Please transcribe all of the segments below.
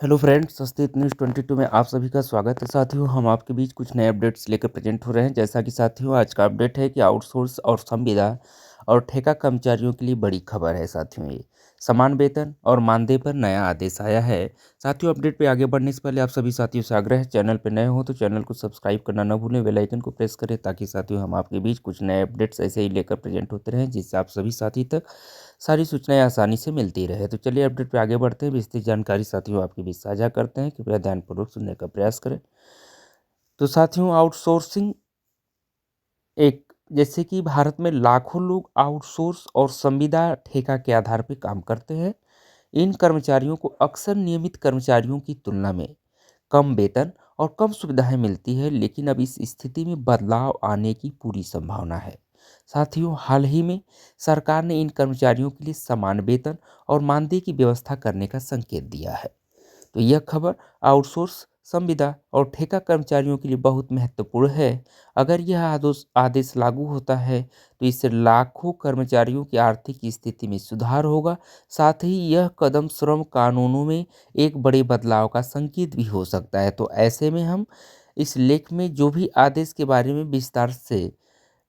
Hello friends, Sanskrit news 22 में आप सभी का स्वागत है। साथियों, हम आपके बीच कुछ नए अपडेट्स लेकर प्रेजेंट हो रहे हैं। जैसा कि साथियों, आज का अपडेट है कि आउटसोर्स और संविदा और ठेका कर्मचारियों के लिए बड़ी खबर है। साथियों, ये समान वेतन और मानदेय पर नया आदेश आया है। साथियों, अपडेट पे आगे बढ़ने से पहले आप सभी साथियों से आग्रह है, चैनल पे नए हो तो चैनल को सब्सक्राइब करना न भूलें, बेल आइकन को प्रेस करें ताकि साथियों हम आपके बीच कुछ नए अपडेट्स ऐसे ही लेकर प्रेजेंट होते रहें, जिससे आप सभी साथी तक सारी सूचनाएं आसानी से मिलती रहे। तो चलिए अपडेट पे आगे बढ़ते हैं। विस्तृत जानकारी साथियों आपके बीच साझा करते हैं, कृपया ध्यानपूर्वक सुनने का प्रयास करें। तो साथियों, आउटसोर्सिंग एक जैसे कि भारत में लाखों लोग आउटसोर्स और संविदा ठेका के आधार पर काम करते हैं। इन कर्मचारियों को अक्सर नियमित कर्मचारियों की तुलना में कम वेतन और कम सुविधाएं मिलती है, लेकिन अब इस स्थिति में बदलाव आने की पूरी संभावना है। साथियों, हाल ही में सरकार ने इन कर्मचारियों के लिए समान वेतन और मानदेय की व्यवस्था करने का संकेत दिया है। तो यह खबर आउटसोर्स, संविदा और ठेका कर्मचारियों के लिए बहुत महत्वपूर्ण है। अगर यह आदेश लागू होता है तो इससे लाखों कर्मचारियों की आर्थिक स्थिति में सुधार होगा। साथ ही यह कदम श्रम कानूनों में एक बड़े बदलाव का संकेत भी हो सकता है। तो ऐसे में हम इस लेख में जो भी आदेश के बारे में विस्तार से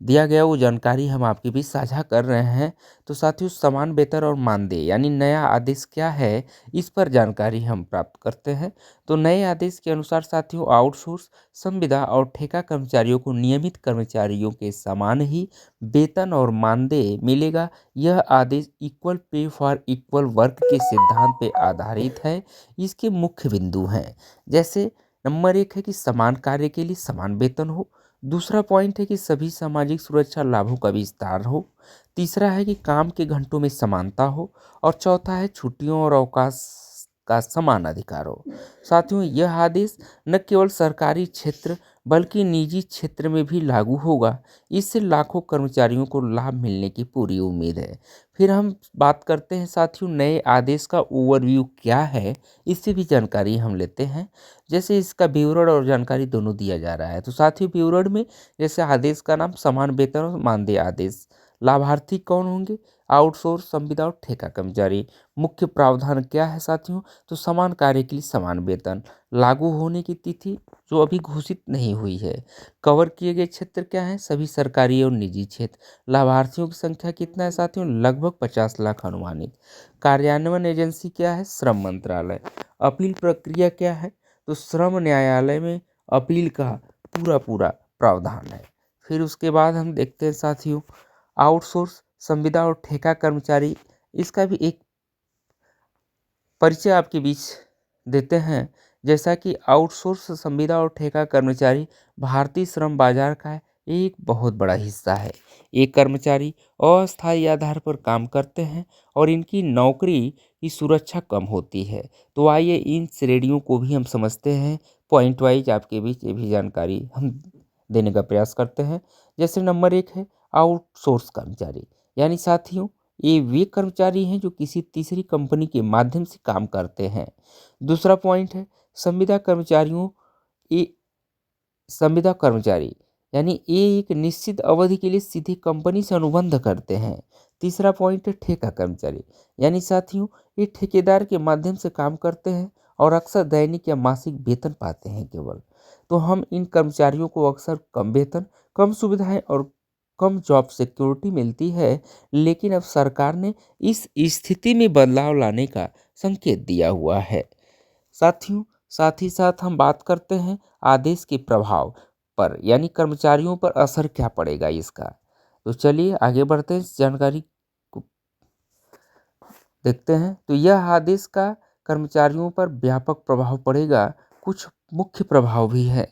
दिया गया वो जानकारी हम आपके बीच साझा कर रहे हैं। तो साथियों, समान वेतन और मानदेय यानी नया आदेश क्या है, इस पर जानकारी हम प्राप्त करते हैं। तो नए आदेश के अनुसार साथियों, आउटसोर्स, संविदा और ठेका कर्मचारियों को नियमित कर्मचारियों के समान ही वेतन और मानदेय मिलेगा। यह आदेश equal pay for equal work के सिद्धांत पर आधारित है। इसके मुख्य बिंदु हैं, जैसे नंबर 1 है कि समान कार्य के लिए समान वेतन हो। दूसरा पॉइंट है कि सभी सामाजिक सुरक्षा लाभों का विस्तार हो। तीसरा है कि काम के घंटों में समानता हो। और चौथा है छुट्टियों और अवकाश का समान अधिकार हो। साथियों, यह आदेश न केवल सरकारी क्षेत्र बल्कि निजी क्षेत्र में भी लागू होगा। इससे लाखों कर्मचारियों को लाभ मिलने की पूरी उम्मीद है। फिर हम बात करते हैं साथियों, नए आदेश का ओवरव्यू क्या है, इससे भी जानकारी हम लेते हैं। जैसे इसका विवरण और जानकारी दोनों दिया जा रहा है। तो साथियों, विवरण में जैसे आदेश का नाम समान वेतन और मानदेय आदेश। लाभार्थी कौन होंगे? आउटसोर्स, संविदा और ठेका कर्मचारी। मुख्य प्रावधान क्या है साथियों? तो समान कार्य के लिए समान वेतन। लागू होने की तिथि जो अभी घोषित नहीं हुई है। कवर किए गए क्षेत्र क्या है? सभी सरकारी और निजी क्षेत्र। लाभार्थियों की संख्या कितना है साथियों? लगभग 50 लाख अनुमानित। कार्यान्वयन एजेंसी क्या है? श्रम मंत्रालय। अपील प्रक्रिया क्या है? तो श्रम न्यायालय में अपील का पूरा प्रावधान है। फिर उसके बाद हम देखते हैं साथियों, आउटसोर्स, संविदा और ठेका कर्मचारी, इसका भी एक परिचय आपके बीच देते हैं। जैसा कि आउटसोर्स, संविदा और ठेका कर्मचारी भारतीय श्रम बाजार का एक बहुत बड़ा हिस्सा है। ये कर्मचारी अस्थायी आधार पर काम करते हैं और इनकी नौकरी की सुरक्षा कम होती है। तो आइए इन श्रेणियों को भी हम समझते हैं। पॉइंट वाइज आपके बीच ये भी जानकारी हम देने का प्रयास करते हैं। जैसे नंबर 1 है आउटसोर्स कर्मचारी, यानी साथियों ये वे कर्मचारी हैं जो किसी तीसरी कंपनी के माध्यम से काम करते हैं। दूसरा पॉइंट है संविदा कर्मचारियों। ये संविदा कर्मचारी यानी ये एक निश्चित अवधि के लिए सीधे कंपनी से अनुबंध करते हैं। तीसरा पॉइंट है ठेका कर्मचारी, यानी साथियों ये ठेकेदार के माध्यम से काम करते हैं और अक्सर दैनिक या मासिक वेतन पाते हैं केवल। तो हम इन कर्मचारियों को अक्सर कम वेतन, कम सुविधाएं और कम जॉब सिक्योरिटी मिलती है, लेकिन अब सरकार ने इस स्थिति में बदलाव लाने का संकेत दिया हुआ है। साथियों, साथ ही साथ हम बात करते हैं आदेश के प्रभाव पर, यानी कर्मचारियों पर असर क्या पड़ेगा इसका। तो चलिए आगे बढ़ते हैं, इस जानकारी को देखते हैं। तो यह आदेश का कर्मचारियों पर व्यापक प्रभाव पड़ेगा। कुछ मुख्य प्रभाव भी है।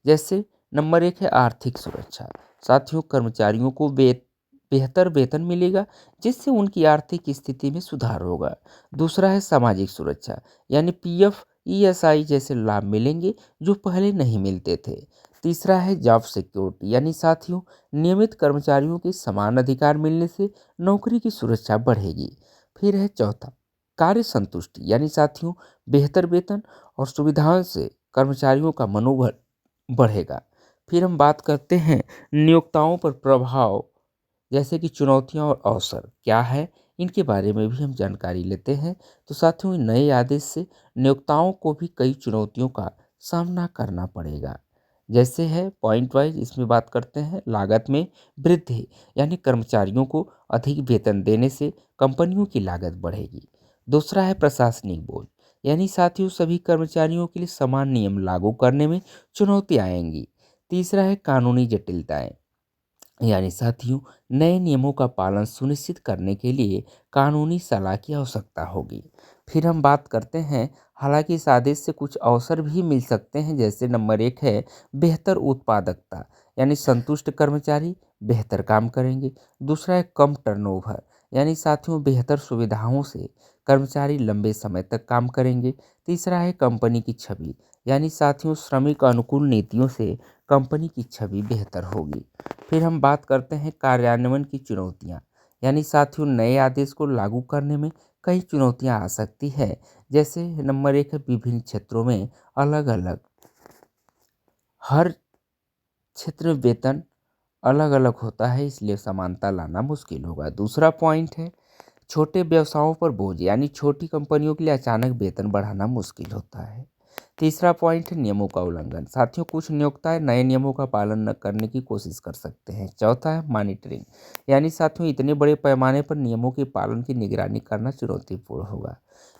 जैसे नंबर 1 है आर्थिक सुरक्षा। साथियों, कर्मचारियों को बेहतर वेतन मिलेगा, जिससे उनकी आर्थिक स्थिति में सुधार होगा। दूसरा है सामाजिक सुरक्षा, यानी पीएफ, ईएसआई जैसे लाभ मिलेंगे जो पहले नहीं मिलते थे। तीसरा है जॉब सिक्योरिटी, यानी साथियों नियमित कर्मचारियों के समान अधिकार मिलने से नौकरी की सुरक्षा बढ़ेगी। फिर है चौथा कार्य संतुष्टि, यानी साथियों बेहतर वेतन और सुविधाओं से कर्मचारियों का मनोबल बढ़ेगा। फिर हम बात करते हैं नियोक्ताओं पर प्रभाव, जैसे कि चुनौतियां और अवसर क्या है। इनके बारे में भी हम जानकारी लेते हैं। तो साथियों, नए आदेश से नियोक्ताओं को भी कई चुनौतियों का सामना करना पड़ेगा। जैसे है पॉइंट वाइज इसमें बात करते हैं, लागत में वृद्धि, यानी कर्मचारियों को अधिक वेतन देने से कंपनियों की लागत बढ़ेगी। दूसरा है प्रशासनिक बोझ, यानी साथियों सभी कर्मचारियों के लिए समान नियम लागू करने में चुनौती आएंगी। तीसरा है कानूनी जटिलताएं, यानी साथियों नए नियमों का पालन सुनिश्चित करने के लिए कानूनी सलाह की आवश्यकता होगी। फिर हम बात करते हैं, हालांकि इस आदेश से कुछ अवसर भी मिल सकते हैं। जैसे नंबर 1 है बेहतर उत्पादकता, यानी संतुष्ट कर्मचारी बेहतर काम करेंगे। दूसरा है कम टर्नओवर, यानी साथियों बेहतर सुविधाओं से कर्मचारी लंबे समय तक काम करेंगे। तीसरा है कंपनी की छवि, यानी साथियों श्रमिक अनुकूल नीतियों से कंपनी की छवि बेहतर होगी। फिर हम बात करते हैं कार्यान्वयन की चुनौतियां, यानी साथियों नए आदेश को लागू करने में कई चुनौतियां आ सकती है। जैसे नंबर 1 है विभिन्न क्षेत्रों में अलग अलग, हर क्षेत्र में वेतन अलग अलग होता है, इसलिए समानता लाना मुश्किल होगा। दूसरा पॉइंट है छोटे व्यवसायों पर बोझ, यानी छोटी कंपनियों के लिए अचानक वेतन बढ़ाना मुश्किल होता है। तीसरा पॉइंट है नियमों का उल्लंघन, साथियों कुछ नियोक्ता नए नियमों का पालन न करने की कोशिश कर सकते हैं। चौथा है मॉनिटरिंग, यानी साथियों इतने बड़े पैमाने पर नियमों के पालन की निगरानी करना चुनौतीपूर्ण होगा।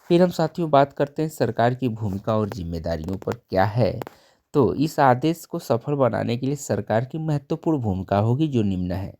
फिर हम साथियों बात करते हैं सरकार की भूमिका और जिम्मेदारियों पर क्या है। तो इस आदेश को सफल बनाने के लिए सरकार की महत्वपूर्ण भूमिका होगी, जो निम्न है।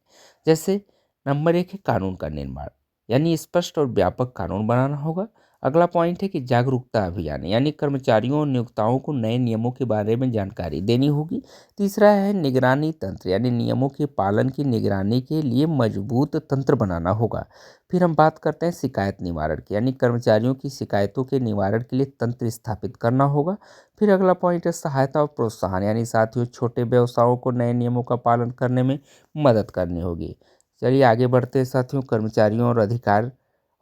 जैसे नंबर 1 है कानून का निर्माण, यानी स्पष्ट और व्यापक कानून बनाना होगा। अगला पॉइंट है कि जागरूकता अभियान, यानी कर्मचारियों और नियोक्ताओं को नए नियमों के बारे में जानकारी देनी होगी। तीसरा है निगरानी तंत्र, यानी नियमों के पालन की निगरानी के लिए मजबूत तंत्र बनाना होगा। फिर हम बात करते हैं शिकायत निवारण की, यानी कर्मचारियों की शिकायतों के निवारण के लिए तंत्र स्थापित करना होगा। फिर अगला पॉइंट है सहायता और प्रोत्साहन, यानी साथियों छोटे व्यवसायों को नए नियमों का पालन करने में मदद करनी होगी। चलिए आगे बढ़ते हैं साथियों, कर्मचारियों और अधिकार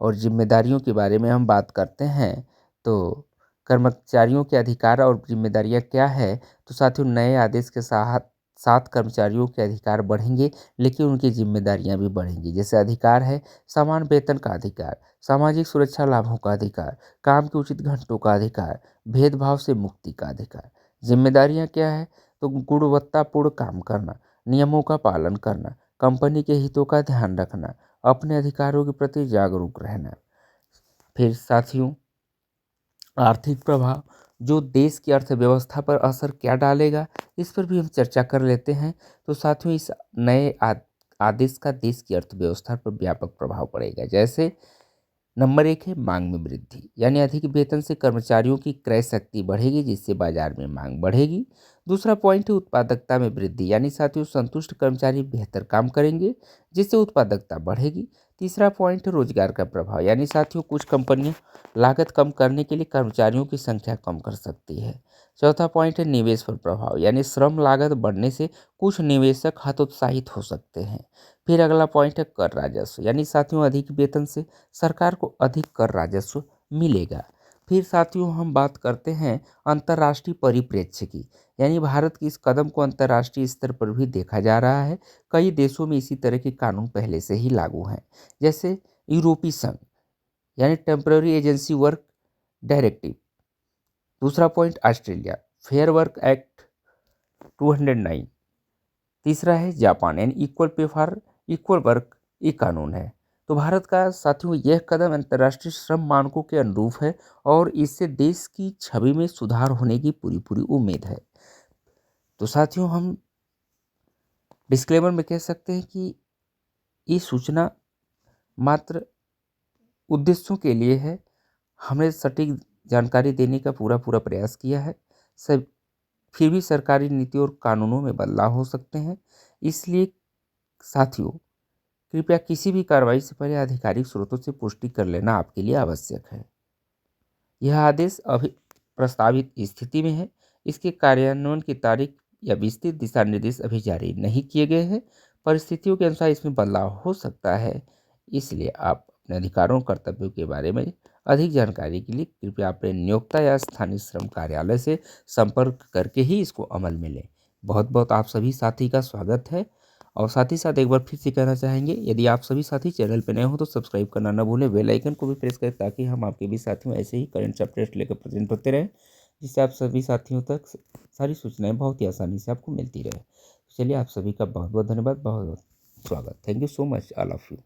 और जिम्मेदारियों के बारे में हम बात करते हैं। तो कर्मचारियों के अधिकार और जिम्मेदारियां क्या है। तो साथियों नए आदेश के साथ साथ कर्मचारियों के अधिकार बढ़ेंगे, लेकिन उनकी जिम्मेदारियां भी बढ़ेंगी। जैसे अधिकार है समान वेतन का अधिकार, सामाजिक सुरक्षा लाभों का अधिकार, काम के उचित घंटों का अधिकार, भेदभाव से मुक्ति का अधिकार। जिम्मेदारियां क्या है, तो गुणवत्तापूर्ण काम करना, नियमों का पालन करना, कंपनी के हितों का ध्यान रखना, अपने अधिकारों के प्रति जागरूक रहना। फिर साथियों आर्थिक प्रभाव, जो देश की अर्थव्यवस्था पर असर क्या डालेगा, इस पर भी हम चर्चा कर लेते हैं। तो साथियों इस नए आदेश का देश की अर्थव्यवस्था पर व्यापक प्रभाव पड़ेगा। जैसे नंबर 1 है मांग में वृद्धि, यानी अधिक वेतन से कर्मचारियों की क्रय शक्ति बढ़ेगी, जिससे बाजार में मांग बढ़ेगी। दूसरा पॉइंट है उत्पादकता में वृद्धि, यानी साथियों संतुष्ट कर्मचारी बेहतर काम करेंगे, जिससे उत्पादकता बढ़ेगी। तीसरा पॉइंट है रोजगार का प्रभाव, यानी साथियों कुछ कंपनियां लागत कम करने के लिए कर्मचारियों की संख्या कम कर सकती है। चौथा पॉइंट है निवेश पर प्रभाव, यानी श्रम लागत बढ़ने से कुछ निवेशक हतोत्साहित हो सकते हैं। फिर अगला पॉइंट है कर राजस्व, यानी साथियों अधिक वेतन से सरकार को अधिक कर राजस्व मिलेगा। फिर साथियों हम बात करते हैं अंतर्राष्ट्रीय परिप्रेक्ष्य की, यानी भारत की इस कदम को अंतर्राष्ट्रीय स्तर पर भी देखा जा रहा है। कई देशों में इसी तरह के कानून पहले से ही लागू हैं। जैसे यूरोपीय संघ, यानी टेम्पररी एजेंसी वर्क डायरेक्टिव। दूसरा point Australia fair work act 209। तीसरा है जापान, यानी equal pay for equal work, ये कानून है। तो भारत का साथियों यह कदम अंतर्राष्ट्रीय श्रम मानकों के अनुरूप है और इससे देश की छवि में सुधार होने की पूरी पूरी उम्मीद है। तो साथियों हम डिस्क्लेमर में कह सकते हैं कि ये सूचना मात्र उद्देश्यों के लिए है। हमने सटीक जानकारी देने का पूरा पूरा प्रयास किया है। सब फिर भी सरकारी नीतियों और कानूनों में बदलाव हो सकते हैं, इसलिए साथियों कृपया किसी भी कार्रवाई से पहले आधिकारिक स्रोतों से पुष्टि कर लेना आपके लिए आवश्यक है। यह आदेश अभी प्रस्तावित स्थिति में है, इसके कार्यान्वयन की तारीख या विस्तृत दिशा निर्देश अभी जारी नहीं किए गए हैं। परिस्थितियों के अनुसार इसमें बदलाव हो सकता है, इसलिए आप अपने अधिकारों और कर्तव्यों के बारे में अधिक जानकारी के लिए कृपया अपने नियोक्ता या स्थानीय श्रम कार्यालय से संपर्क करके ही इसको अमल में लें। बहुत बहुत आप सभी साथी का स्वागत है और साथ ही साथ एक बार फिर से कहना चाहेंगे, यदि आप सभी साथी चैनल पर नए हो तो सब्सक्राइब करना ना भूलें, बेल आइकन को भी प्रेस करें ताकि हम आपके भी साथियों ऐसे ही करंट अपडेट्स लेकर प्रेजेंट होते रहें, जिससे आप सभी साथियों तक सारी सूचनाएं बहुत ही आसानी से आपको मिलती रहे। चलिए, आप सभी का बहुत बहुत धन्यवाद, बहुत बहुत स्वागत। Thank you so much all of you.